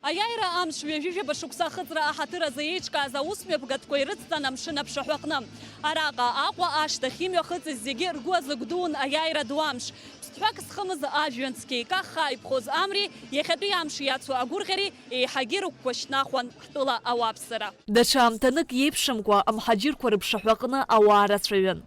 Аиааира амш ҩажәижәаба шықәса ахыҵра аҳаҭыразы еиҿкааз аусмҩаԥгатәқәа ирыцҵан амшын аԥшаҳәаҟны. Араҟа Аҟәа ашҭахь имҩахыҵыз зегьы ргәы азыгәдуун аиааира ду амш. Ԥсҭҳәак зхымыз ажәҩан цқьеикаххаа иԥхоз амри, иахьатәи амш иацу агәырӷьари еиҳагьы рыгәқәа шьҭнахуан ҳтәыла ауааԥсыра. Даҽа амҭанык еиԥшымкәа амҳаџьырқәа рыԥшаҳәаҟны ауаа рацәаҩын.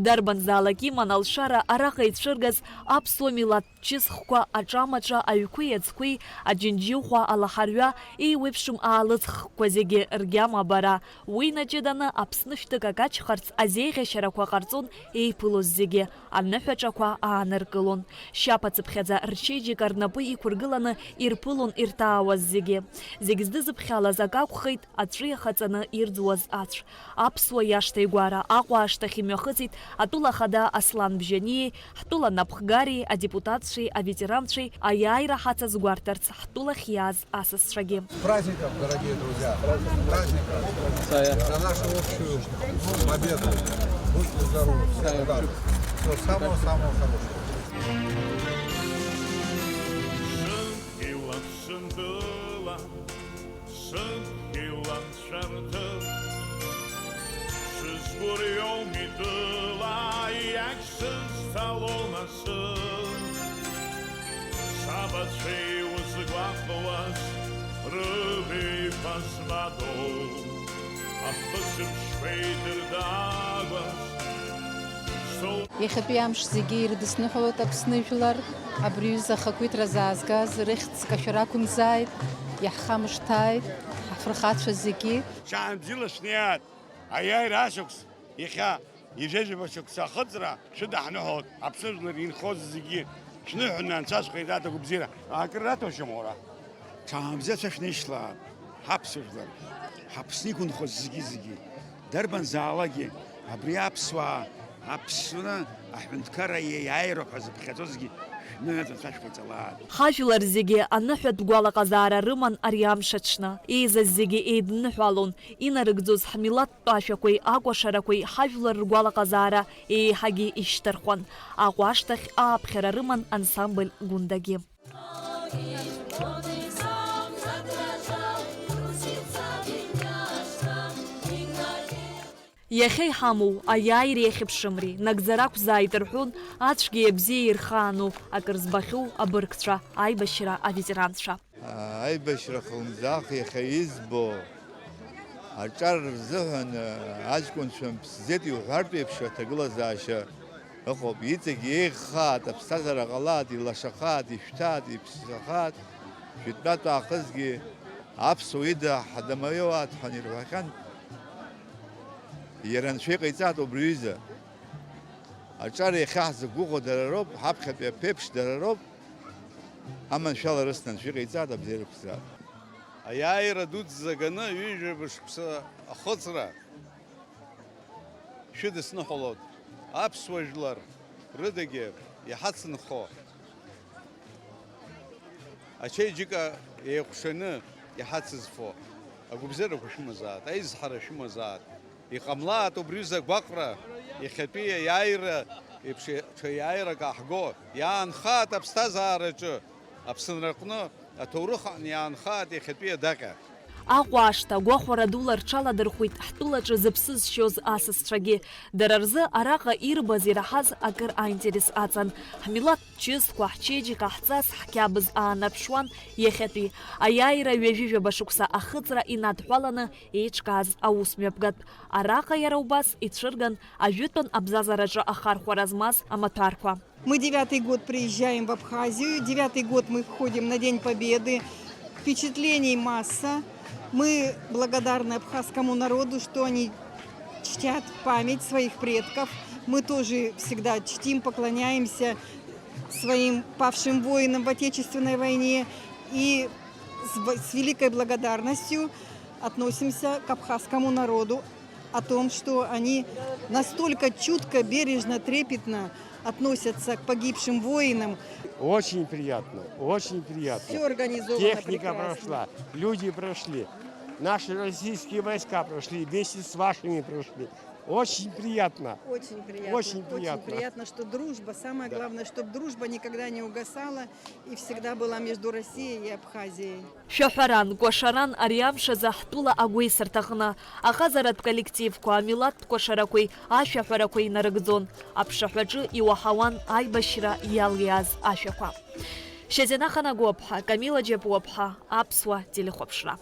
Дарбанзаалак иман алшара араҟа ицәыргаз аԥсуа милаҭ ҷысхқәа аҿамаҿа аҩқәеи аӡқәеи аџьынџьыхәа алаҳарҩа еиуеиԥшым аалыҵхқәа зегьы ргьама бара. Уи наҷыданы Аԥсны шәҭык акаҷхарц азеиӷьашьарақәа ҟарҵон еиԥылоз зегьы, аныҳәаҿақәа ааныркылон. Шьапацыԥхьаӡа рчеиџьыка рнапы иқәыргыланы ирԥылон ирҭаауаз зегьы. Зегь здызыԥхьалаз ак акәхеит аҵәы иахаҵаны ирӡуаз ацә. Аԥсуа иашҭа игәара Аҟәа ашҭахь имҩахыҵит атәыла ахада Аслан Бжьаниеи, ҳтәыла напхгари, адепутатцәеи, аветеранцәеи аиааира ҳацазгәарҭарц ҳтәылахь иааз асасцәагьы. Праздником, дорогие друзья! Праздником! За нашу общую победу! Будьте здоровы! Всем удачи! Всего самого-самого хорошего! Иахьатәи амш зегьы ирыдысныҳәалоит Аԥсны жәлар, абри аҩыза ахақәиҭра заазгаз рыхьӡ кашәара ақәымзааит, иаҳхамышҭааит, ҳафырхацәа зегьы. Шаанбзиала шнеиаат, аиааира ашықәс, иахьа ижәижәаба шықәса ахыҵра шыдаҳныҳәалоит, Аԥсны жәлар инхоз зегьы шныҳәаны анцәаҵәҟьа идат агәабзиара. Акыр раҭәашьам уара. Шаанбзиацәа шнеишьлаат, ҳаԥсуа жәлар, ҳаԥсны иқәынхоз зегьы, дарбанзаалакгьы абри аԥсуаа Аԥсны аҳәынҭқарра иааироуп ҳәа зыԥхьаӡозгьы шәныҳәаҵәацәашәқәа иҵалаат. Ҳажәлар зегьы аныҳәатә гәалаҟазаара рыман ари амш аҽны. Еизаз зегьы еидныҳәалон. Инарыгӡоз ҳмилаҭтә ашәақәеи акәашарақәеи ҳажәлар ргәалаҟазаара еиҳагьы ишьҭырхуан. Аҟәа ашҭахь ааԥхьара рыман ансамбль Гәындагьы. Иахьа иҳамоу аиааиреи иахьыԥшымреи нагӡара ақәзааит рҳәон ацәгьеи абзиеи ирхаану акыр збахьоу абыргцәа, аибашьра аветеранцәа. Аибашьра хлымӡаах иахьа избо аҿар рзыҳәан аҷкәынцәа ԥсӡеит иуҳәартә еиԥш аҭагылазаашьа ыҟоуп. Иҵегьы еиӷьхаат, аԥсҭазаара ҟалаат, илашахаат, ишәҭаат, иԥсахаат, шәытәатә аахысгьы аԥсуа ида ҳадамаиуаат ҳәа ирҳәахьан. Иара анцәа иҟаиҵаат убри аҩыза. Аҿар иахьа ҳзықәгәыӷуа дара роуп, ҳаԥхьатәи аԥеиԥш дара роуп. Аманшәала рысны анцәа иҟаиҵаат абзиара рықәзаап. Аиааира дуӡӡаганы ҩыжәаба шықәса ахыҵра шәыдысныҳәалоит. Аԥсуа жәлар рыдагьы иҳацынхо ачеиџьыка еиҟәшаны иҳацызфо агәабзиарақәа шәымазаат, аизҳара шәымазаат. Иҟамлаат убри аҩыза агәаҟра, иахьатәи аиааира еиԥш ҽа иааирак ааҳго, иаанхаат аԥсҭазаараҿы, Аԥсынраҟны аҭоурых иаанхаат иахьатәи адаҟьа. Аҟәа ашҭа гәахәара дула рҽаладырхәит ҳтәылаҿы зыԥсы зшьоз асасцәагьы. Дара рзы араҟа ирбаз ираҳаз акыр аинтерес аҵан. Ҳмилаҭ ҷысқәа, ҳчеиџьыка, ҳҵас, ҳқьабз аанарԥшуан иахьатәи. Аиааира ҩажәижәаба шықәса ахыҵра инадҳәаланы еиҿкааз аусмҩаԥгатә. Араҟа иара убас ицәырган ажәытәан абзазараҿы ахархәара змаз амаҭәарқәа. Мы 9-й год приезжаем в Абхазию, 9-й год мы входим на День Победы. Впечатлений масса. Мы благодарны абхазскому народу, что они чтят память своих предков. Мы тоже всегда чтим, поклоняемся своим павшим воинам в Отечественной войне. И с великой благодарностью относимся к абхазскому народу о том, что они настолько чутко, бережно, трепетно относятся к погибшим воинам. Очень приятно, очень приятно. Все организовано. Техника прошла, люди прошли, наши российские войска прошли, вместе с вашими прошли. Очень приятно. Очень приятно. Очень приятно. приятно, что дружба. Самое главное, чтобы дружба никогда не угасала и всегда была между Россией и Абхазией. Шәҳәаран, кәашаран ариамш заҳтәыла агәеисырҭаҟны аҟазаратә коллективқәа, амилаҭтә кәашарақәеи ашәаҳәарақәеи инарыгӡон. Аԥшаҳәаҿы иуаҳауан аибашьра иалиааз ашәақәа. Шьазина Ханагәыԥҳа, Камила Џьапуаԥҳа, Аԥсуа телехәаԥшра.